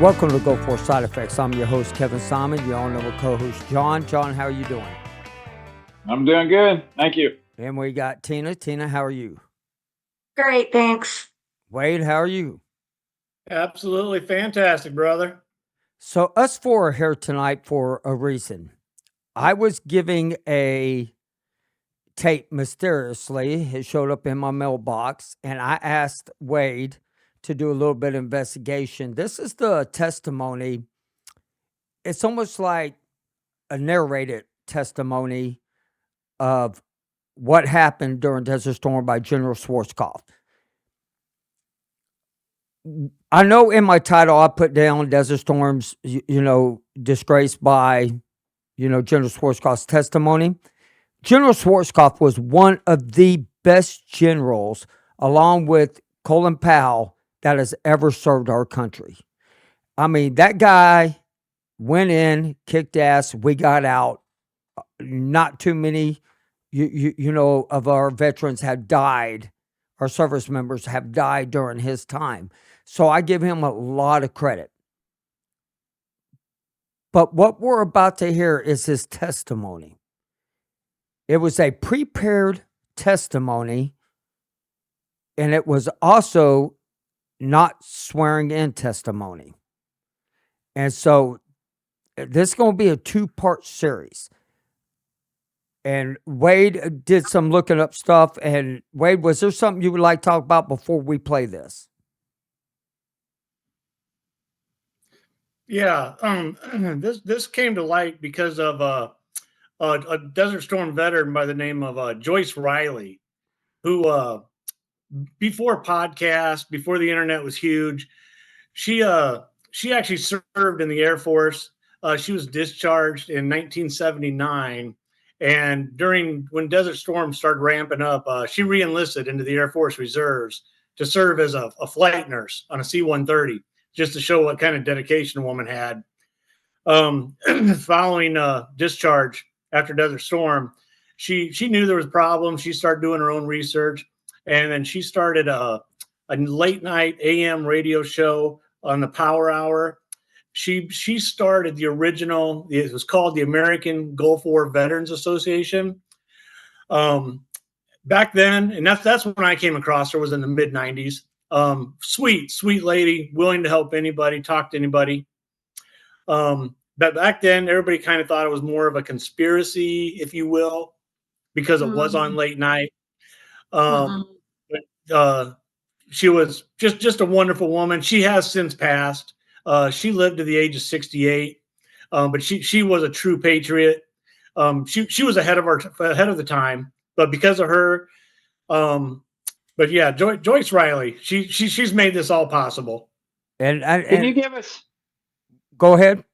Welcome to Go For Side Effects. I'm your host, Kevin Simon. You all know my co-host, John. John, how are you doing? I'm doing good. Thank you. And we got Tina. Tina, how are you? Great, thanks. Wade, how are you? Absolutely fantastic, brother. So us four are here tonight for a reason. I was giving a tape mysteriously. It showed up in my mailbox, and I asked Wade to do a little bit of investigation. This is the testimony. It's almost like a narrated testimony of what happened during Desert Storm by General Schwarzkopf. I know in my title I put down Desert Storm's, disgraced by, General Schwarzkopf's testimony. General Schwarzkopf was one of the best generals, along with Colin Powell, that has ever served our country. I mean, that guy went in, kicked ass, we got out. Not too many, of our veterans have died. Our service members have died during his time. So I give him a lot of credit. But what we're about to hear is his testimony. It was a prepared testimony, and it was also not swearing in testimony. And so this is going to be a two-part series. And Wade did some looking up stuff. And Wade, was there something you would like to talk about before we play this? Yeah, this came to light because of a Desert Storm veteran by the name of Joyce Riley, who before podcast, before the internet was huge, she actually served in the Air Force. She was discharged in 1979, and during when Desert Storm started ramping up, she reenlisted into the Air Force Reserves to serve as a flight nurse on a C-130, just to show what kind of dedication a woman had. Following discharge after Desert Storm, she knew there was problems. She started doing her own research, and then she started a late night AM radio show on the Power Hour. She started the original. It was called the American Gulf War Veterans Association. Back then, and that's when I came across her, was in the mid '90s. Sweet lady, willing to help anybody, talk to anybody. But back then, everybody kind of thought it was more of a conspiracy, if you will, because it was on late night. She was just a wonderful woman. She has since passed. She lived to the age of 68, but she was a true patriot. She was ahead of the time, but because of her, but yeah, Joyce Riley, she's made this all possible. And Can you give us? Go ahead.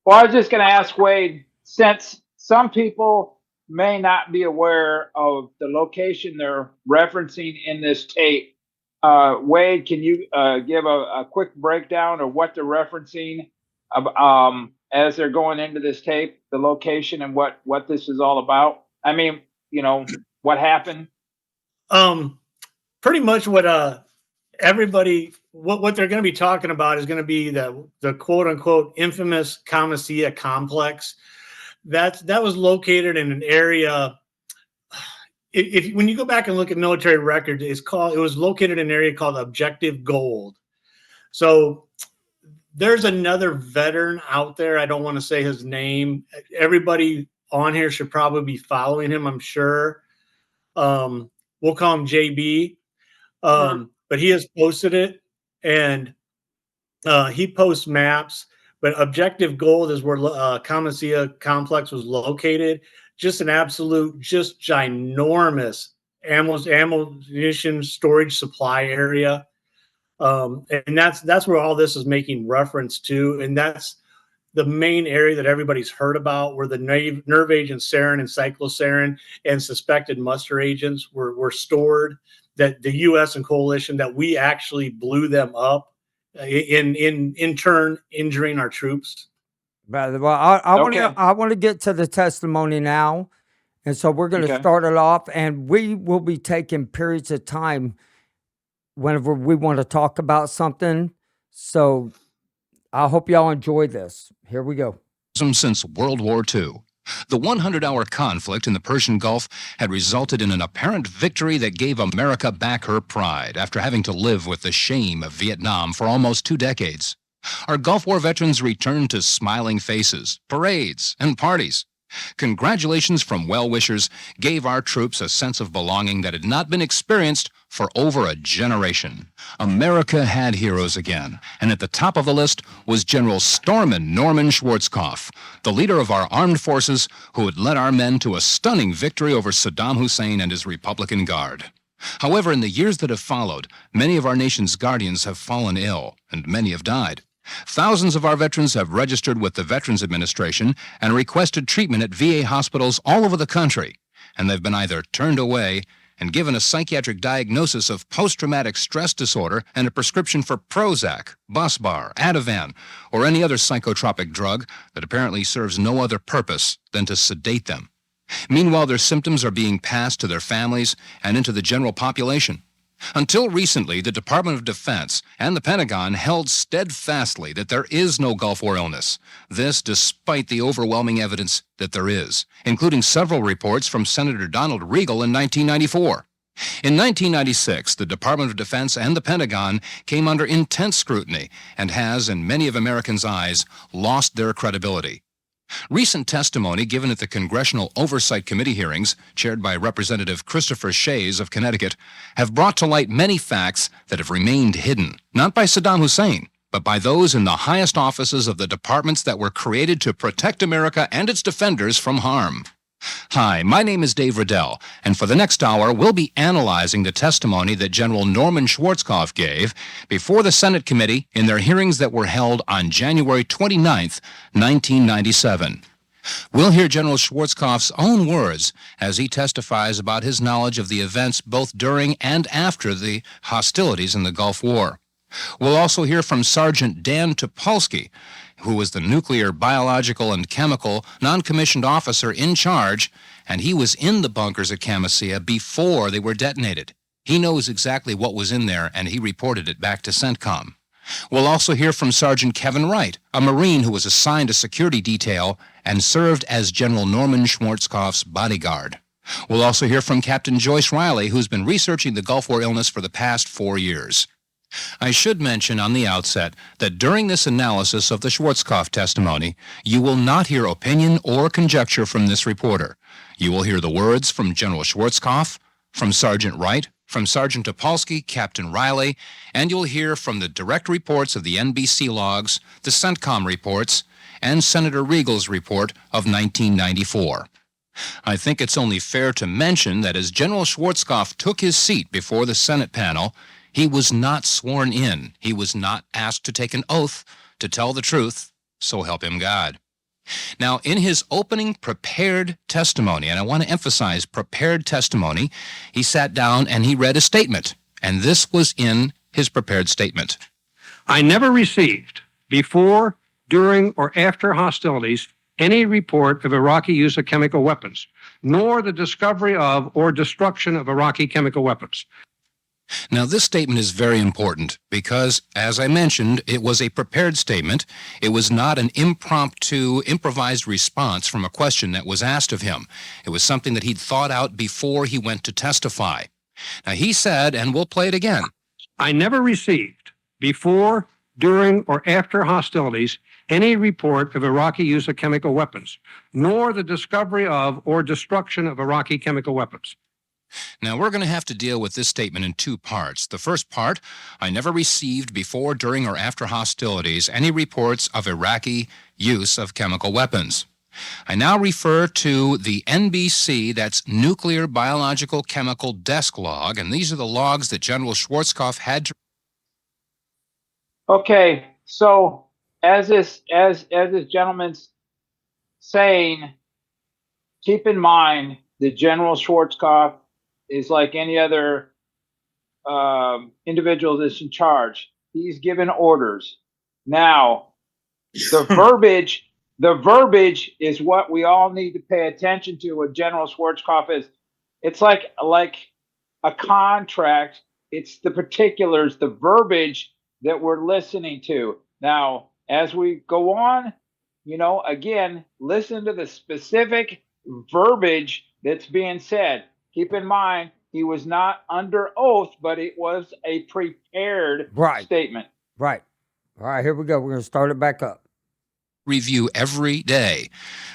Well, I was just going to ask Wade, since some people may not be aware of the location they're referencing in this tape, Wade, can you give a quick breakdown of what they're referencing as they're going into this tape, the location and what this is all about? I mean, what happened? Pretty much what everybody what they're going to be talking about is going to be the quote unquote infamous Camisea complex. That was located in an area. If when you go back and look at military records, it was located in an area called Objective Gold. So there's another veteran out there. I don't want to say his name. Everybody on here should probably be following him, I'm sure. We'll call him JB. But he has posted it, and he posts maps. But Objective Gold is where Camisea Complex was located. Just an absolute, just ginormous ammunition storage supply area. And that's where all this is making reference to. And that's the main area that everybody's heard about, where the nerve agents sarin and cyclosarin and suspected muster agents were stored, that the U.S. and coalition, that we actually blew them up, in turn injuring our troops. Well, I want to get to the testimony now, and so we're going to start it off, and we will be taking periods of time whenever we want to talk about something. So I hope y'all enjoy this. Here we go. Since World War II. The 100-hour conflict in the Persian Gulf had resulted in an apparent victory that gave America back her pride after having to live with the shame of Vietnam for almost 2 decades. Our Gulf War veterans returned to smiling faces, parades, and parties. Congratulations from well-wishers gave our troops a sense of belonging that had not been experienced for over a generation. America had heroes again, and at the top of the list was General Stormin Norman Schwarzkopf, the leader of our armed forces who had led our men to a stunning victory over Saddam Hussein and his Republican Guard. However, in the years that have followed, many of our nation's guardians have fallen ill, and many have died. Thousands of our veterans have registered with the Veterans Administration and requested treatment at VA hospitals all over the country, and they've been either turned away and given a psychiatric diagnosis of post-traumatic stress disorder and a prescription for Prozac, Busbar, Ativan, or any other psychotropic drug that apparently serves no other purpose than to sedate them. Meanwhile, their symptoms are being passed to their families and into the general population. Until recently, the Department of Defense and the Pentagon held steadfastly that there is no Gulf War illness. This despite the overwhelming evidence that there is, including several reports from Senator Donald Regal in 1994. In 1996, the Department of Defense and the Pentagon came under intense scrutiny and has, in many of Americans' eyes, lost their credibility. Recent testimony given at the Congressional Oversight Committee hearings, chaired by Representative Christopher Shays of Connecticut, have brought to light many facts that have remained hidden, not by Saddam Hussein, but by those in the highest offices of the departments that were created to protect America and its defenders from harm. Hi, my name is Dave Riddell, and for the next hour, we'll be analyzing the testimony that General Norman Schwarzkopf gave before the Senate committee in their hearings that were held on January 29th, 1997. We'll hear General Schwarzkopf's own words as he testifies about his knowledge of the events both during and after the hostilities in the Gulf War. We'll also hear from Sergeant Dan Topolsky, who was the nuclear, biological, and chemical non-commissioned officer in charge, and he was in the bunkers at Camisea before they were detonated. He knows exactly what was in there, and he reported it back to CENTCOM. We'll also hear from Sergeant Kevin Wright, a Marine who was assigned a security detail and served as General Norman Schwarzkopf's bodyguard. We'll also hear from Captain Joyce Riley, who's been researching the Gulf War illness for the past 4 years. I should mention on the outset that during this analysis of the Schwarzkopf testimony, you will not hear opinion or conjecture from this reporter. You will hear the words from General Schwarzkopf, from Sergeant Wright, from Sergeant Topolsky, Captain Riley, and you'll hear from the direct reports of the NBC logs, the CENTCOM reports, and Senator Regal's report of 1994. I think it's only fair to mention that as General Schwarzkopf took his seat before the Senate panel, he was not sworn in. He was not asked to take an oath to tell the truth, so help him God. Now, in his opening prepared testimony, and I want to emphasize prepared testimony, he sat down and he read a statement, and this was in his prepared statement. I never received, before, during, or after hostilities, any report of Iraqi use of chemical weapons, nor the discovery of or destruction of Iraqi chemical weapons. Now, this statement is very important because, as I mentioned, it was a prepared statement. It was not an improvised response from a question that was asked of him. It was something that he'd thought out before he went to testify. Now, he said, and we'll play it again, I never received, before, during, or after hostilities, any report of Iraqi use of chemical weapons, nor the discovery of or destruction of Iraqi chemical weapons. Now, we're going to have to deal with this statement in 2 parts. The first part, I never received before, during, or after hostilities any reports of Iraqi use of chemical weapons. I now refer to the NBC, that's Nuclear, Biological, Chemical Desk Log, and these are the logs that General Schwarzkopf had to... Okay, so as this gentleman's saying, keep in mind that General Schwarzkopf is like any other individual that's in charge. He's given orders. Now, the verbiage is what we all need to pay attention to. What General Schwarzkopf is, it's like a contract. It's the particulars, the verbiage that we're listening to. Now, as we go on, again, listen to the specific verbiage that's being said. Keep in mind, he was not under oath, but it was a prepared Right. statement. Right. All right, here we go. We're going to start it back up. Review every day.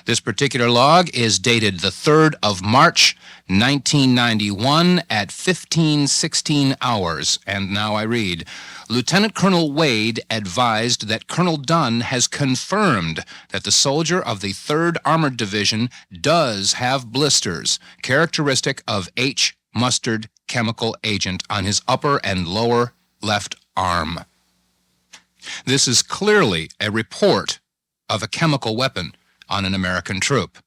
This particular log is dated the 3rd of March, 1991 at 15:16 hours. And now I read, Lieutenant Colonel Wade advised that Colonel Dunn has confirmed that the soldier of the 3rd Armored Division does have blisters, characteristic of H mustard chemical agent on his upper and lower left arm. This is clearly a report of a chemical weapon on an American troop.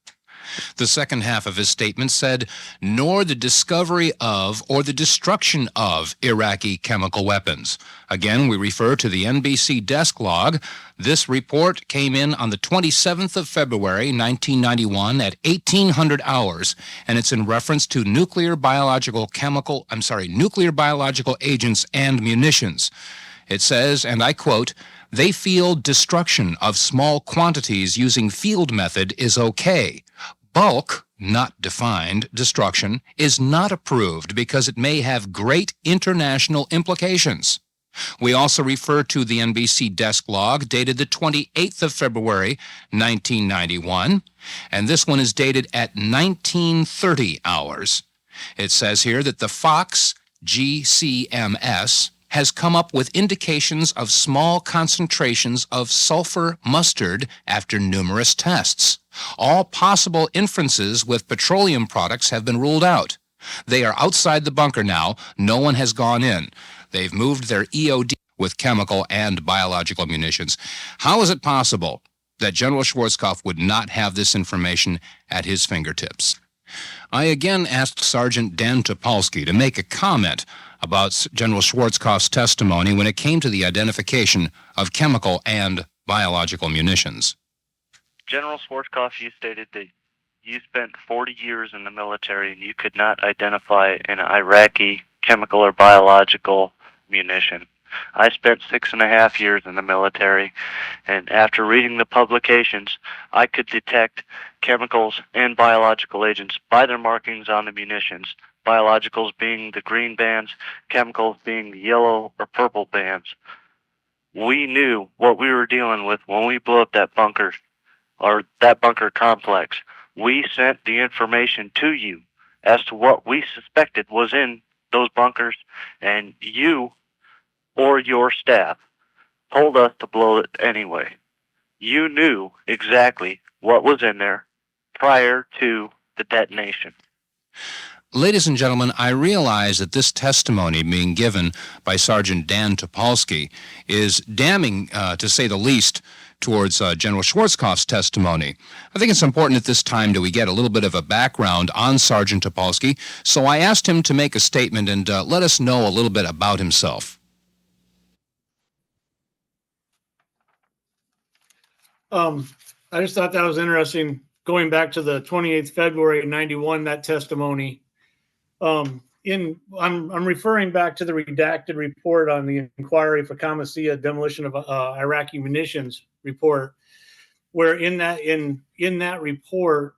The second half of his statement said, nor the discovery of or the destruction of Iraqi chemical weapons. Again, we refer to the NBC desk log. This report came in on the 27th of February, 1991 at 1800 hours, and it's in reference to nuclear biological agents and munitions. It says, and I quote, they feel destruction of small quantities using field method is okay. Bulk, not defined, destruction is not approved because it may have great international implications. We also refer to the NBC desk log dated the 28th of February, 1991, and this one is dated at 1930 hours. It says here that the Fox GCMS has come up with indications of small concentrations of sulfur mustard after numerous tests. All possible inferences with petroleum products have been ruled out. They are outside the bunker now. No one has gone in. They've moved their EOD with chemical and biological munitions. How is it possible that General Schwarzkopf would not have this information at his fingertips? I again asked Sergeant Dan Topolsky to make a comment about General Schwarzkopf's testimony when it came to the identification of chemical and biological munitions. General Schwarzkopf, you stated that you spent 40 years in the military and you could not identify an Iraqi chemical or biological munition. I spent 6.5 years in the military, and after reading the publications, I could detect chemicals and biological agents by their markings on the munitions, biologicals being the green bands, chemicals being the yellow or purple bands. We knew what we were dealing with when we blew up that bunker, or that bunker complex. We sent the information to you as to what we suspected was in those bunkers, and you or your staff told us to blow it anyway. You knew exactly what was in there prior to the detonation. Ladies and gentlemen, I realize that this testimony being given by Sergeant Dan Topolsky is damning, to say the least, towards General Schwarzkopf's testimony. I think it's important at this time that we get a little bit of a background on Sergeant Topolsky, so I asked him to make a statement and let us know a little bit about himself. I just thought that was interesting. Going back to the 28th February 91, that testimony. I'm referring back to the redacted report on the inquiry for Kamasia demolition of Iraqi munitions report, where in that report,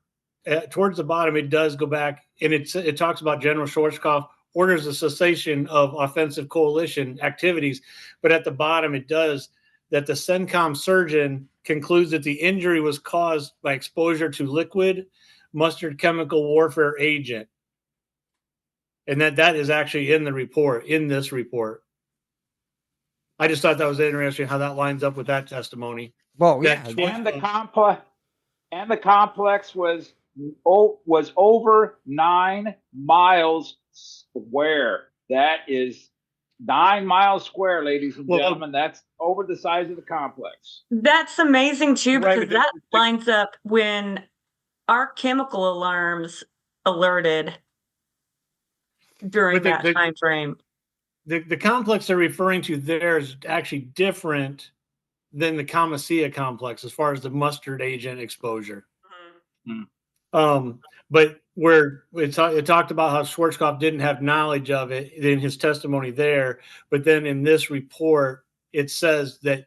towards the bottom, it does go back and it talks about General Schwarzkopf orders the cessation of offensive coalition activities, but at the bottom it does that the CENTCOM surgeon concludes that the injury was caused by exposure to liquid mustard chemical warfare agent. And that is actually in the report, in this report. I just thought that was interesting how that lines up with that testimony. Well, yeah. And the complex was over 9 miles square. That is 9 miles square, ladies and gentlemen. That's over the size of the complex. That's amazing too, Right, because that lines up when our chemical alarms alerted during that time frame. The complex they're referring to there is actually different than the Kamasia complex as far as the mustard agent exposure. Mm-hmm. But where it talked about how Schwarzkopf didn't have knowledge of it in his testimony there, but then in this report, it says that,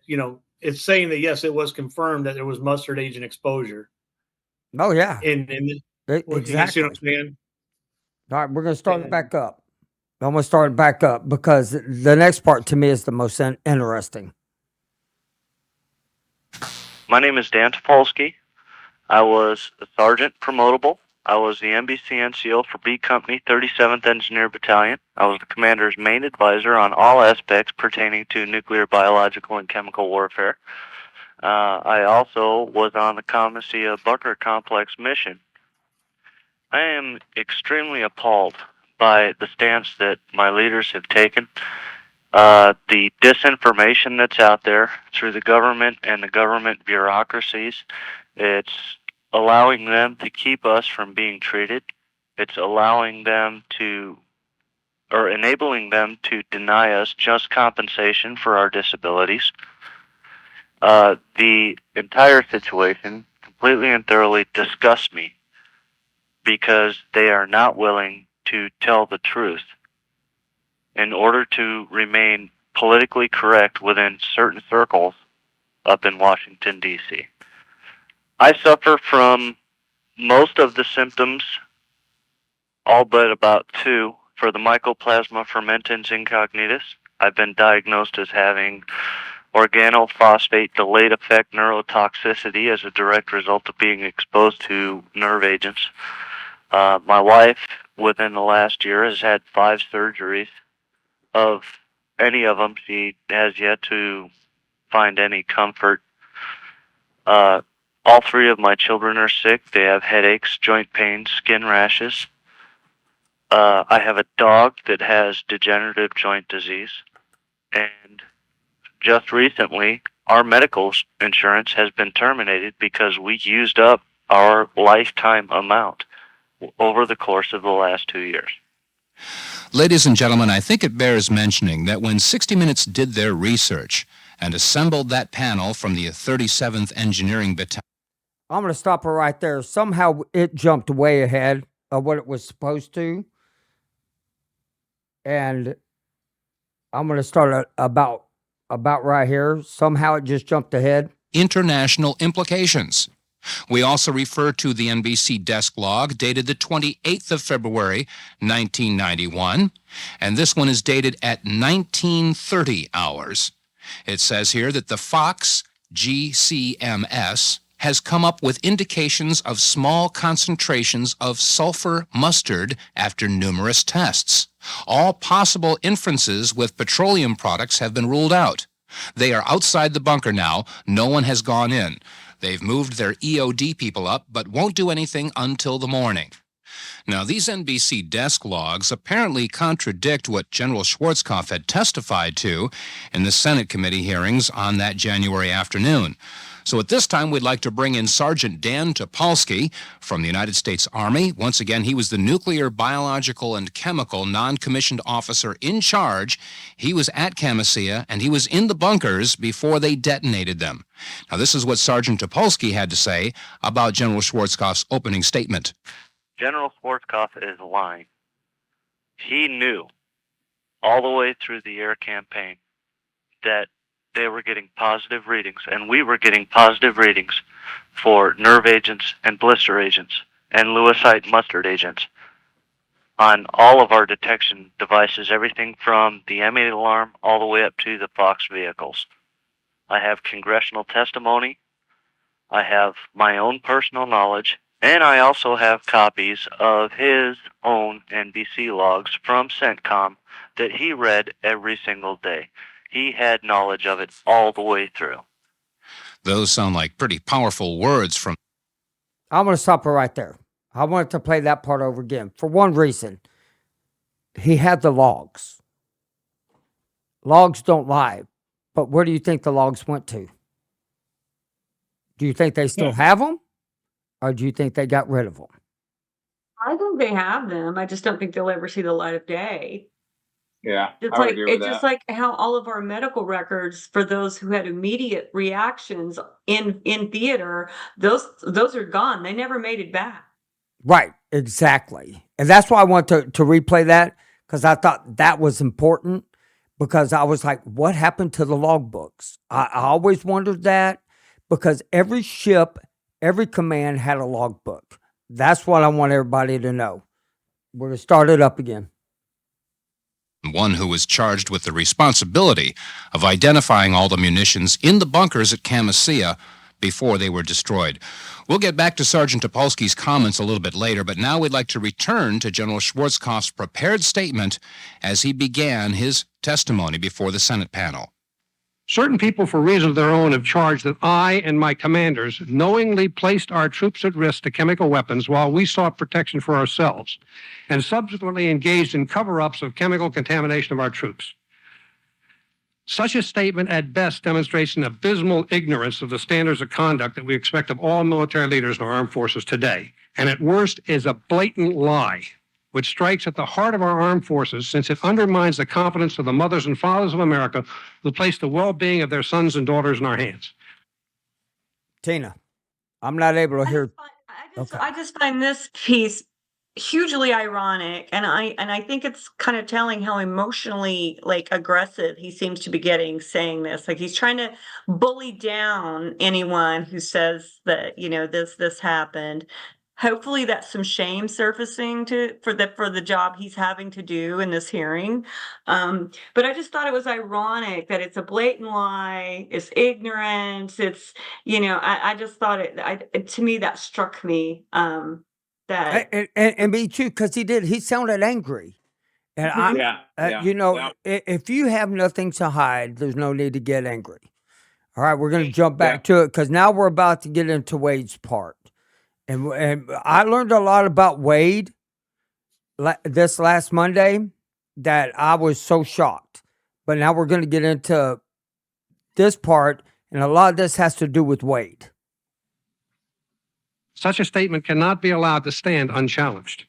it's saying that yes, it was confirmed that there was mustard agent exposure. Oh yeah, In you see what exactly. I'm saying? All right, we're gonna start it And- back up. I'm gonna start it back up because the next part to me is the most interesting. My name is Dan Topolsky. I was a sergeant promotable. I was the NBC NCO for B Company, 37th Engineer Battalion. I was the commander's main advisor on all aspects pertaining to nuclear, biological, and chemical warfare. I also was on the Commissar Bunker Complex mission. I am extremely appalled by the stance that my leaders have taken. The disinformation that's out there through the government and the government bureaucracies, it's allowing them to keep us from being treated. It's allowing them to, or enabling them to deny us just compensation for our disabilities. The entire situation completely and thoroughly disgusts me because they are not willing to tell the truth in order to remain politically correct within certain circles up in Washington, D.C. I suffer from most of the symptoms, all but about 2, for the Mycoplasma fermentans incognitus. I've been diagnosed as having organophosphate delayed effect neurotoxicity as a direct result of being exposed to nerve agents. My wife, within the last year, has had 5 surgeries. Of any of them, she has yet to find any comfort. All 3 of my children are sick. They have headaches, joint pains, skin rashes. I have a dog that has degenerative joint disease. And just recently, our medical insurance has been terminated because we used up our lifetime amount over the course of the last 2 years. Ladies and gentlemen, I think it bears mentioning that when 60 Minutes did their research and assembled that panel from the 37th Engineering Battalion. I'm going to stop her right there. Somehow it jumped way ahead of what it was supposed to. And I'm going to start about right here. Somehow it just jumped ahead. International implications. We also refer to the NBC desk log dated the 28th of February, 1991, and this one is dated at 1930 hours. It says here that the Fox GCMS has come up with indications of small concentrations of sulfur mustard after numerous tests. All possible inferences with petroleum products have been ruled out. They are outside the bunker now. No one has gone in. They've moved their EOD people up, but won't do anything until the morning. Now, these NBC desk logs apparently contradict what General Schwarzkopf had testified to in the Senate committee hearings on that January afternoon. So at this time, we'd like to bring in Sergeant Dan Topolsky from the United States Army. Once again, he was the nuclear, biological, and chemical non-commissioned officer in charge. He was at Camisea, and he was in the bunkers before they detonated them. Now, this is what Sergeant Topolsky had to say about General Schwarzkopf's opening statement. General Schwarzkopf is lying. He knew all the way through the air campaign that they were getting positive readings, and we were getting positive readings for nerve agents and blister agents and lewisite mustard agents on all of our detection devices, everything from the M8 alarm all the way up to the Fox vehicles. I have congressional testimony, I have my own personal knowledge, and I also have copies of his own NBC logs from CENTCOM that he read every single day. He had knowledge of it all the way through. Those sound like pretty powerful words from... I'm going to stop her right there. I wanted to play that part over again. For one reason, he had the logs. Logs don't lie. But where do you think the logs went to? Do you think they still have them? Or do you think they got rid of them? I think they have them. I just don't think they'll ever see the light of day. Yeah, It's I would like agree with it's just that. like how all of our medical records for those who had immediate reactions in theater, those are gone. They never made it back. Right, exactly. And that's why I want to replay that, because I thought that was important, because I was like, what happened to the logbooks? I always wondered that, because every ship, every command had a logbook. That's what I want everybody to know. We're going to start it up again. One who was charged with the responsibility of identifying all the munitions in the bunkers at Camisea before they were destroyed. We'll get back to Sergeant Topolsky's comments a little bit later, but now we'd like to return to General Schwarzkopf's prepared statement as he began his testimony before the Senate panel. Certain people, for reasons of their own, have charged that I and my commanders knowingly placed our troops at risk to chemical weapons while we sought protection for ourselves, and subsequently engaged in cover-ups of chemical contamination of our troops. Such a statement at best demonstrates an abysmal ignorance of the standards of conduct that we expect of all military leaders in our armed forces today, and at worst is a blatant lie, which strikes at the heart of our armed forces, since it undermines the confidence of the mothers and fathers of America who place the well-being of their sons and daughters in our hands. Tina, I'm not able to hear. I just find this piece hugely ironic, and I think it's kind of telling how emotionally aggressive he seems to be getting saying this. Like he's trying to bully down anyone who says that this happened. Hopefully that's some shame surfacing for the job he's having to do in this hearing. But I just thought it was ironic that it's a blatant lie, it's ignorance, it's I just thought to me that struck me. That And me too, because he sounded angry. And if you have nothing to hide, there's no need to get angry. All right, we're going to jump back to it, because now we're about to get into Wade's part. And I learned a lot about Wade this last Monday that I was so shocked. But now we're going to get into this part, and a lot of this has to do with Wade. Such a statement cannot be allowed to stand unchallenged.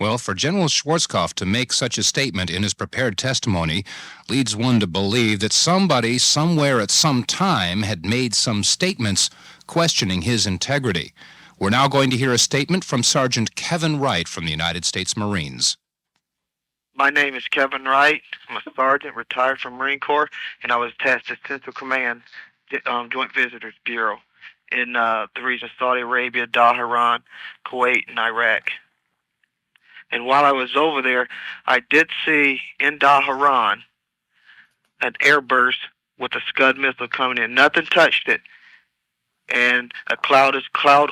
Well, for General Schwarzkopf to make such a statement in his prepared testimony leads one to believe that somebody somewhere at some time had made some statements questioning his integrity. We're now going to hear a statement from Sergeant Kevin Wright from the United States Marines. My name is Kevin Wright. I'm a sergeant, retired from Marine Corps, and I was attached to Central Command Joint Visitors Bureau in the region of Saudi Arabia, Dhahran, Kuwait, and Iraq. And while I was over there, I did see in Dhahran an airburst with a Scud missile coming in. Nothing touched it. And a cloud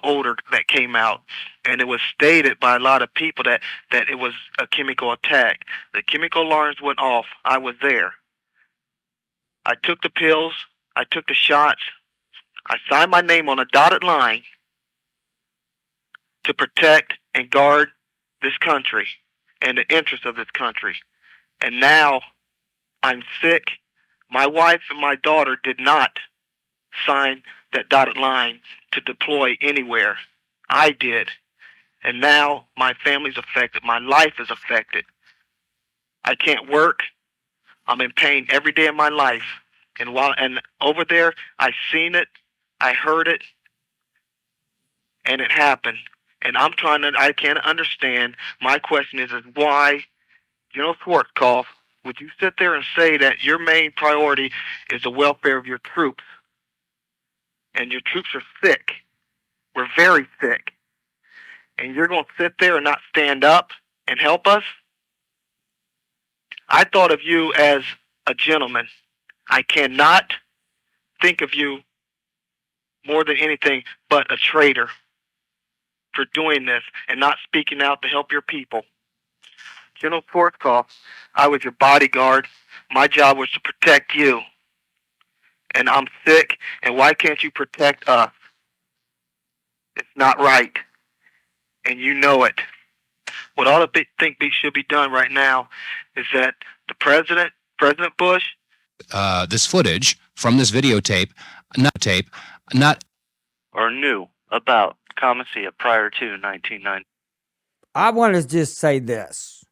odor that came out. And it was stated by a lot of people that it was a chemical attack. The chemical alarms went off. I was there. I took the pills. I took the shots. I signed my name on a dotted line to protect and guard this country and the interests of this country. And now I'm sick. My wife and my daughter did not sign that dotted line to deploy anywhere. I did. And now my family's affected. My life is affected. I can't work. I'm in pain every day of my life. And over there, I seen it. I heard it. And it happened. And I can't understand. My question is why, General Schwarzkopf, would you sit there and say that your main priority is the welfare of your troops? And your troops are sick. We're very sick. And you're going to sit there and not stand up and help us? I thought of you as a gentleman. I cannot think of you more than anything but a traitor for doing this and not speaking out to help your people. General Schwarzkopf, I was your bodyguard. My job was to protect you. And I'm sick, and why can't you protect us? It's not right. And you know it. What I think should be done right now is that the President Bush. This footage from this videotape, or knew about Camisea prior to 1990. I want to just say this.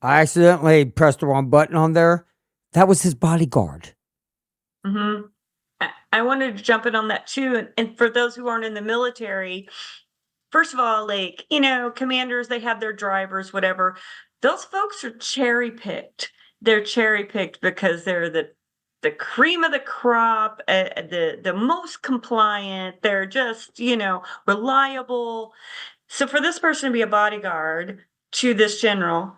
I accidentally pressed the wrong button on there. That was his bodyguard. Mm-hmm. I wanted to jump in on that too. And for those who aren't in the military, first of all, commanders, they have their drivers, whatever. Those folks are cherry picked. they're cherry picked because they're the cream of the crop, the most compliant. They're just, reliable. So for this person to be a bodyguard to this general,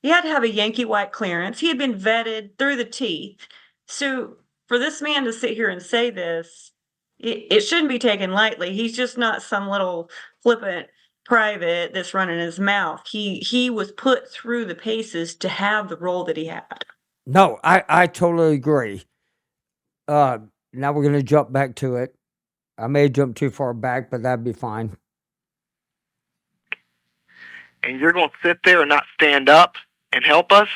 he had to have a Yankee White clearance. He had been vetted through the teeth. So for this man to sit here and say this, it shouldn't be taken lightly. He's just not some little flippant private that's running his mouth. He was put through the paces to have the role that he had. No, I totally agree. Now we're going to jump back to it. I may jump too far back, but that'd be fine. And you're going to sit there and not stand up and help us?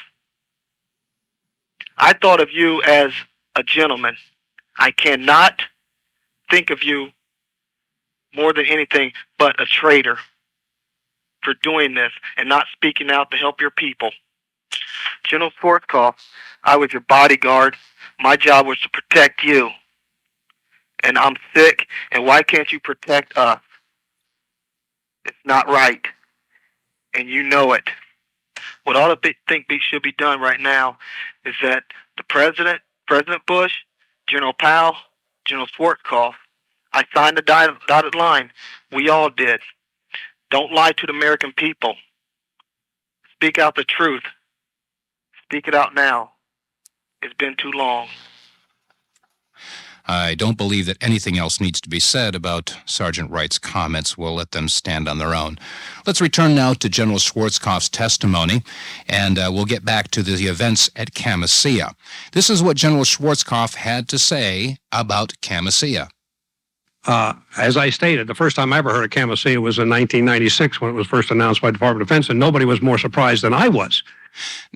I thought of you as a gentleman. I cannot think of you more than anything but a traitor for doing this and not speaking out to help your people. General Schwarzkopf, I was your bodyguard. My job was to protect you. And I'm sick, and why can't you protect us? It's not right. And you know it. What I think should be done right now is that the President Bush, General Powell, General Schwarzkopf, I signed the dotted line. We all did. Don't lie to the American people. Speak out the truth. Speak it out now. It's been too long. I don't believe that anything else needs to be said about Sergeant Wright's comments. We'll let them stand on their own. Let's return now to General Schwarzkopf's testimony, and we'll get back to the events at Camisea. This is what General Schwarzkopf had to say about Camisea. As I stated, the first time I ever heard of Camisea was in 1996 when it was first announced by the Department of Defense, and nobody was more surprised than I was.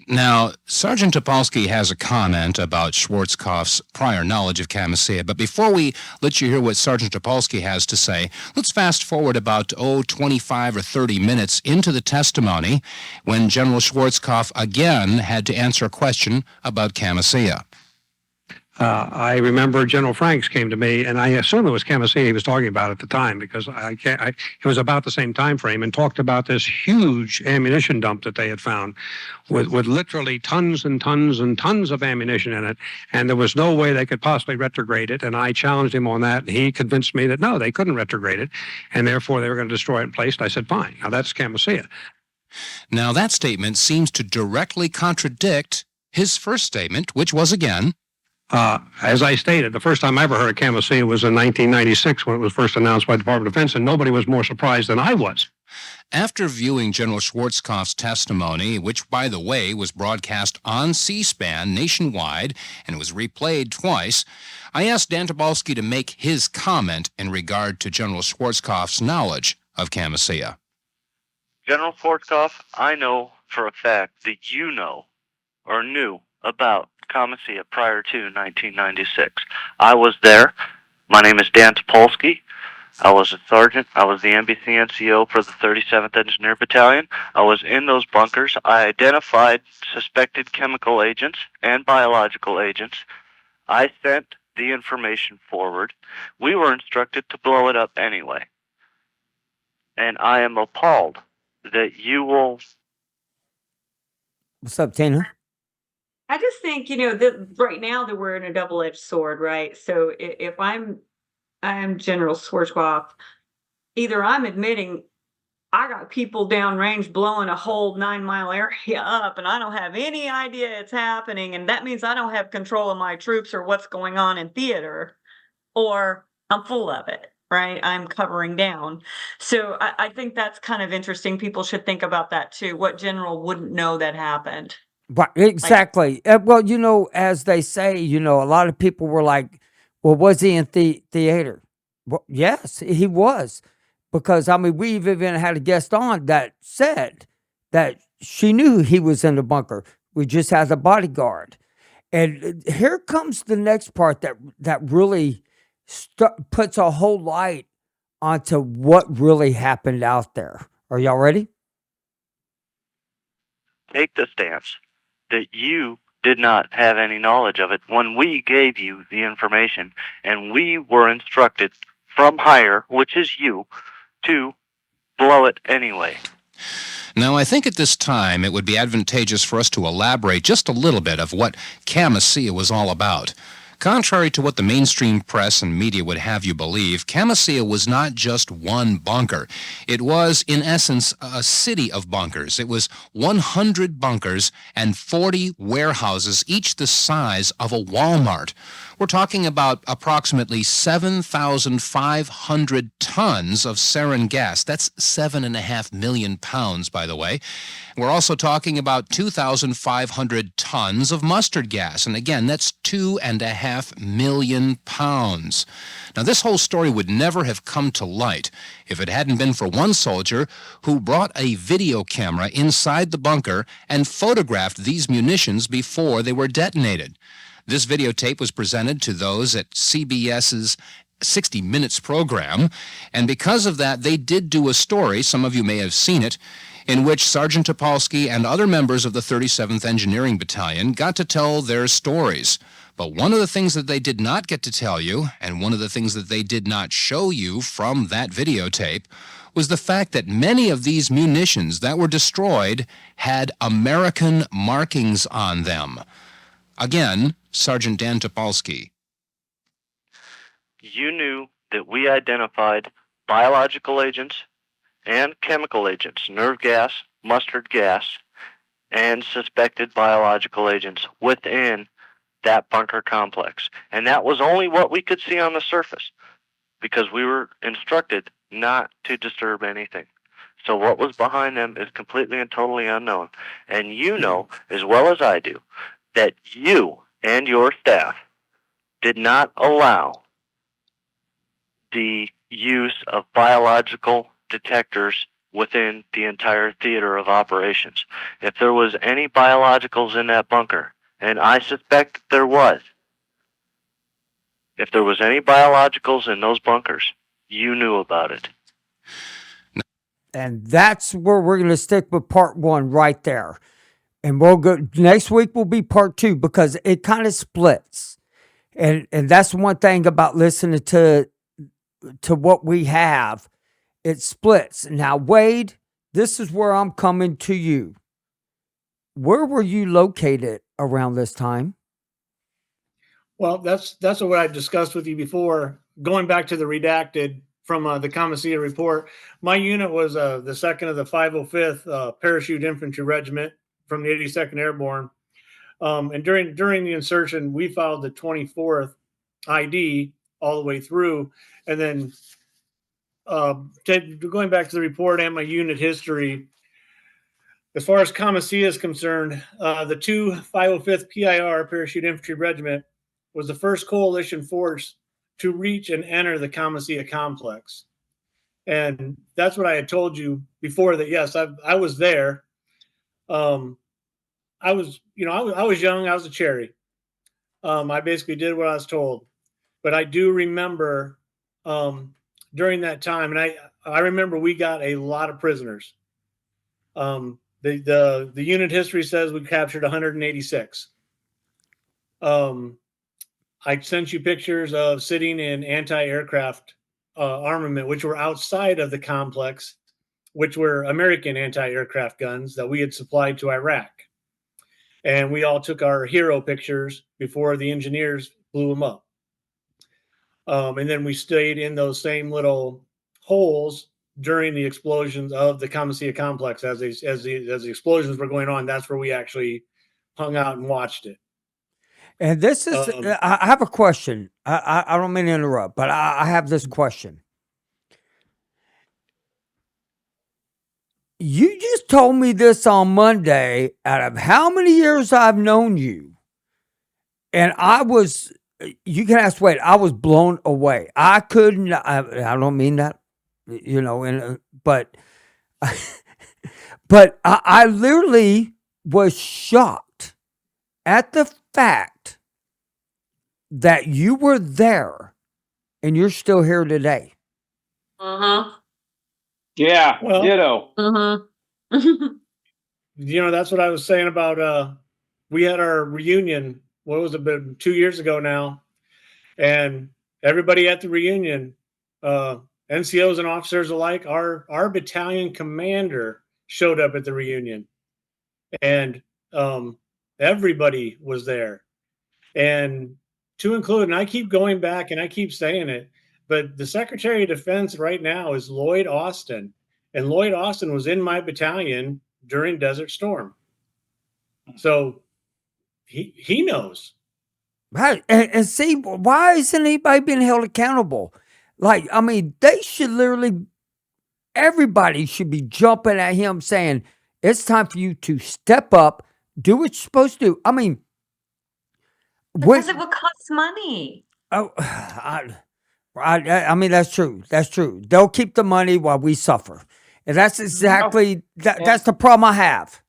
Now, Sergeant Topolsky has a comment about Schwarzkopf's prior knowledge of Camisea, but before we let you hear what Sergeant Topolsky has to say, let's fast forward about, 25 or 30 minutes into the testimony when General Schwarzkopf again had to answer a question about Camisea. I remember General Franks came to me, and I assume it was Camisea he was talking about at the time, because it was about the same time frame, and talked about this huge ammunition dump that they had found with literally tons and tons and tons of ammunition in it, and there was no way they could possibly retrograde it, and I challenged him on that, and he convinced me that no, they couldn't retrograde it, and therefore they were going to destroy it in place, and I said, fine, now that's Camisea. Now, that statement seems to directly contradict his first statement, which was again, as I stated, the first time I ever heard of Camisea was in 1996 when it was first announced by the Department of Defense, and nobody was more surprised than I was. After viewing General Schwarzkopf's testimony, which, by the way, was broadcast on C-SPAN nationwide and was replayed twice, I asked Dan Topolsky to make his comment in regard to General Schwarzkopf's knowledge of Camisea. General Schwarzkopf, I know for a fact that you know or knew about Camisea prior to 1996. I was there. My name is Dan Topolsky. I was a sergeant. I was the NBC NCO for the 37th Engineer Battalion. I was in those bunkers. I identified suspected chemical agents and biological agents. I sent the information forward. We were instructed to blow it up anyway. And I am appalled that you will... What's up, Tina? I just think, that right now that we're in a double-edged sword, right? So if I'm General Schwarzkopf, either I'm admitting I got people downrange blowing a whole 9-mile area up, and I don't have any idea it's happening, and that means I don't have control of my troops or what's going on in theater, or I'm full of it, right? I'm covering down. So I think that's kind of interesting. People should think about that too. What general wouldn't know that happened? Right, exactly. Well, as they say, a lot of people were like, well, was he in theater? Well, yes, he was. Because, we've even had a guest on that said that she knew he was in the bunker. We just had a bodyguard. And here comes the next part that really puts a whole light onto what really happened out there. Are y'all ready? Take the stance that you did not have any knowledge of it when we gave you the information, and we were instructed from higher, which is you, to blow it anyway. Now, I think at this time it would be advantageous for us to elaborate just a little bit of what Camisea was all about. Contrary to what the mainstream press and media would have you believe, Camisea was not just one bunker. It was, in essence, a city of bunkers. It was 100 bunkers and 40 warehouses, each the size of a Walmart. We're talking about approximately 7,500 tons of sarin gas. That's 7.5 million pounds, by the way. We're also talking about 2,500 tons of mustard gas. And again, that's 2.5 million pounds. Now, this whole story would never have come to light if it hadn't been for one soldier who brought a video camera inside the bunker and photographed these munitions before they were detonated. This videotape was presented to those at CBS's 60 Minutes program, and because of that, they did do a story, some of you may have seen it, in which Sergeant Topolsky and other members of the 37th Engineering Battalion got to tell their stories. But one of the things that they did not get to tell you, and one of the things that they did not show you from that videotape, was the fact that many of these munitions that were destroyed had American markings on them. Again, Sergeant Dan Topolsky. You knew that we identified biological agents and chemical agents, nerve gas, mustard gas, and suspected biological agents within that bunker complex. And that was only what we could see on the surface because we were instructed not to disturb anything. So what was behind them is completely and totally unknown. And you know, as well as I do, that you and your staff did not allow the use of biological detectors within the entire theater of operations. If there was any biologicals in that bunker, and I suspect there was, if there was any biologicals in those bunkers, you knew about it. And that's where we're going to stick with part one right there. And we'll go next week will be part two because it kind of splits. And that's one thing about listening to what we have. It splits. Now, Wade, this is where I'm coming to you. Where were you located around this time? Well, that's what I discussed with you before. Going back to the redacted from the Camisea report, my unit was the 2nd of the 505th Parachute Infantry Regiment from the 82nd Airborne. And during the insertion, we followed the 24th ID all the way through. And then going back to the report and my unit history, as far as Camisea is concerned, the 505th PIR Parachute Infantry Regiment was the first coalition force to reach and enter the Camisea complex. And that's what I had told you before, that yes, I was there. I was young, I was a cherry. I basically did what I was told. But I do remember during that time, and I remember we got a lot of prisoners. The unit history says we captured 186. I sent you pictures of sitting in anti-aircraft armament, which were outside of the complex, which were American anti-aircraft guns that we had supplied to Iraq. And we all took our hero pictures before the engineers blew them up. And then we stayed in those same little holes during the explosions of the Camisea complex. As the explosions were going on, that's where we actually hung out and watched it. And this is, I have a question. I don't mean to interrupt, but I have this question. You just told me this on Monday, out of how many years I've known you. And you can ask Wade, I was blown away. I couldn't, I don't mean that, but I literally was shocked at the fact that you were there and you're still here today. Yeah, well, ditto. That's what I was saying about we had our reunion, what was it, been 2 years ago now, and everybody at the reunion, NCOs and officers alike, our battalion commander showed up at the reunion, and everybody was there, and to include, and I keep going back and I keep saying it, but the Secretary of Defense right now is Lloyd Austin, and Lloyd Austin was in my battalion during Desert Storm, so he knows. Right. And see, why isn't anybody being held accountable? Like, I mean, they should literally, everybody should be jumping at him saying, it's time for you to step up, do what you're supposed to do. I mean, Because it would cost money. oh, I mean, that's true. That's true. They'll keep the money while we suffer. And that's exactly, that's the problem I have.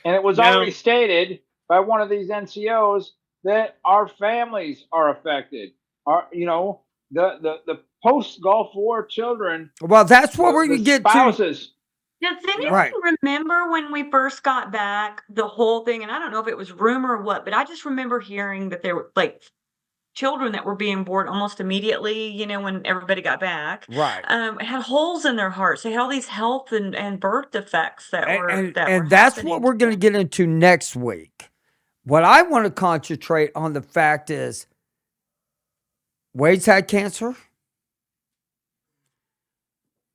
And it was already stated by one of these NCOs that our families are affected. Our, the post Gulf War children. Well, that's what we're going to get spouses. Does anyone remember when we first got back, the whole thing? And I don't know if it was rumor or what, but I just remember hearing that there were like children that were being born almost immediately, when everybody got back. Right. Had holes in their hearts. They had all these health and birth defects that were and that's what we're going to get into next week. What I want to concentrate on the fact is Wade's had cancer.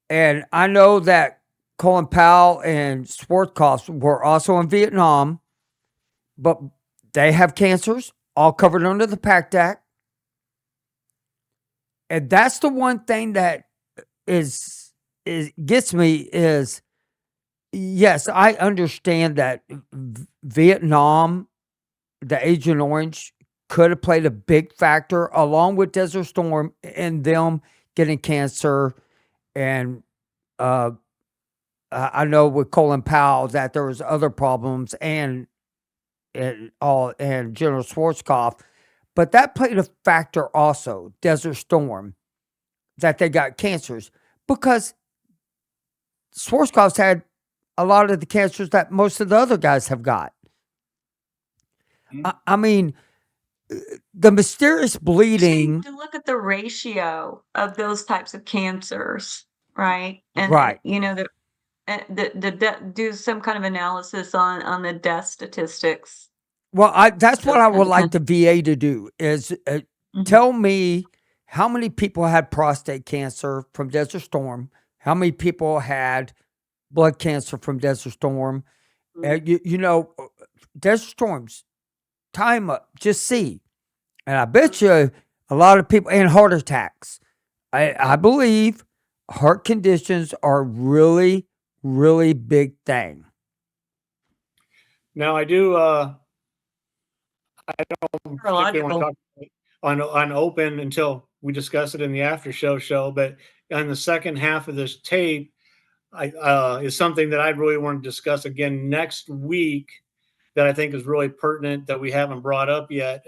And I know that Colin Powell and Schwarzkopf were also in Vietnam, but they have cancers, all covered under the PACT Act. And that's the one thing that gets me is, yes, I understand that Vietnam, the Agent Orange, could have played a big factor along with Desert Storm in them getting cancer. And I know with Colin Powell that there was other problems and General Schwarzkopf, but that played a factor also, Desert Storm, that they got cancers, because Schwarzkopf's had a lot of the cancers that most of the other guys have got. I mean, the mysterious bleeding. To look at the ratio of those types of cancers, right? And right. Do some kind of analysis on the death statistics. Well, that's what I would like the VA to do is tell me how many people had prostate cancer from Desert Storm, how many people had blood cancer from Desert Storm. Desert Storms, time up, just see. And I bet you a lot of people, and heart attacks. I believe heart conditions are really, really big thing. Now I do, I don't particularly want to talk on open until we discuss it in the after show, but on the second half of this tape, is something that I really want to discuss again next week that I think is really pertinent that we haven't brought up yet.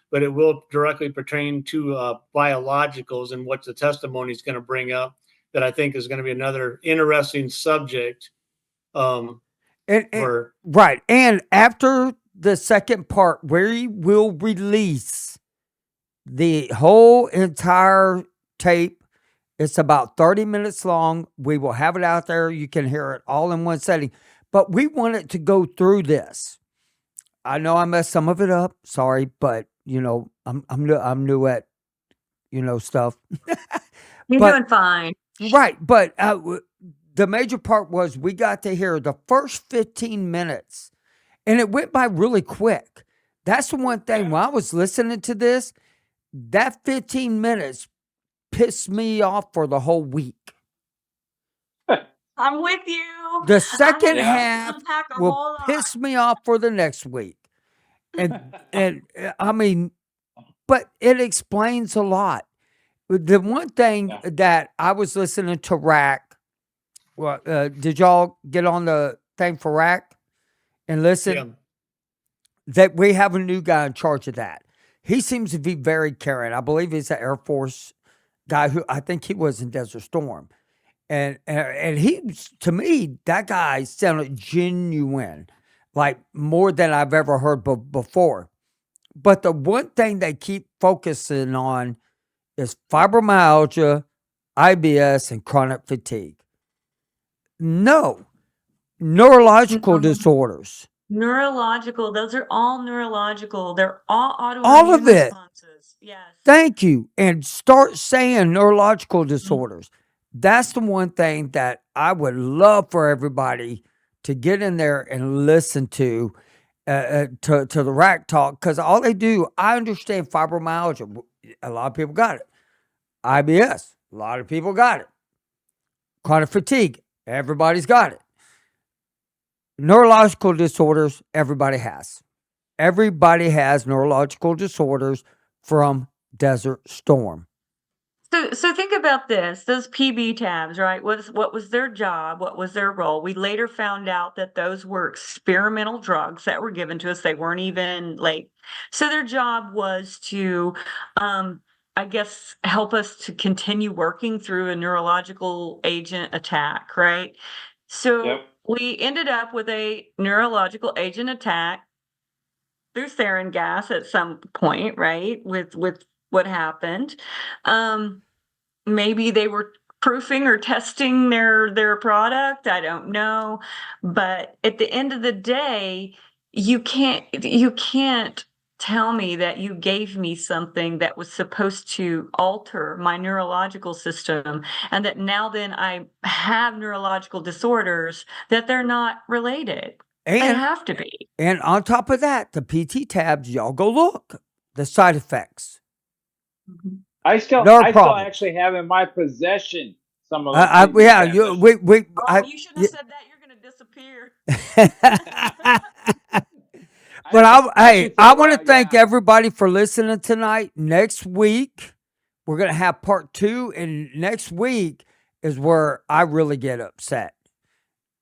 But it will directly pertain to biologicals and what the testimony is going to bring up that I think is going to be another interesting subject. Right. And after the second part, we will release the whole entire tape. It's about 30 minutes long. We will have it out there. You can hear it all in one setting. But we wanted to go through this. I know I messed some of it up. Sorry, but I'm new at stuff. You're doing fine. Right, but the major part was we got to hear the first 15 minutes, and it went by really quick. That's the one thing. When I was listening to this, that 15 minutes pissed me off for the whole week. I'm with you. The second half will piss me off for the next week. And I mean, but it explains a lot. The one thing that I was listening to Rack, did y'all get on the thing for Rack and listen? Yeah. That we have a new guy in charge of that. He seems to be very caring. I believe he's an Air Force guy who I think he was in Desert Storm. And he, to me, that guy sounded genuine, like more than I've ever heard before. But the one thing they keep focusing on is fibromyalgia, IBS, and chronic fatigue. No, Neurological disorders. Neurological, those are all neurological. They're all All autoimmune of it. responses. Yes. Thank you. And start saying neurological disorders. That's the one thing that I would love for everybody to get in there and listen to the rack talk, because all they do, I understand fibromyalgia. A lot of people got it. IBS, a lot of people got it. Chronic fatigue, everybody's got it. Neurological disorders, everybody has. Everybody has neurological disorders from Desert Storm. So think about this. Those PB tabs, right? What was their job? What was their role? We later found out that those were experimental drugs that were given to us. They weren't even like, so their job was to, I guess, help us to continue working through a neurological agent attack, right? So Yep. we ended up with a neurological agent attack through sarin gas at some point, right? With what happened. Maybe they were proofing or testing their product. I don't know. But at the end of the day, you can't tell me that you gave me something that was supposed to alter my neurological system, and that now then I have neurological disorders, that they're not related. They And have to be. and on top of that, the PT tabs, y'all go look. The side effects. I still problems. actually have in my possession some of those. Yeah, you we Oh, you shouldn't have said that. You're going to disappear. But should say, I want to well, thank yeah. everybody for listening tonight. Next week, we're going to have part 2. And next week is where I really get upset.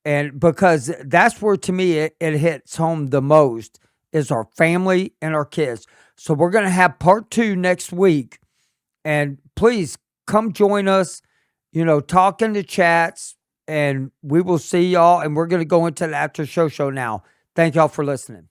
And because that's where, to me, it hits home the most, is our family and our kids. So we're going to have part 2 next week. And please come join us, talk in the chats, and we will see y'all. And we're going to go into the after show now. Thank y'all for listening.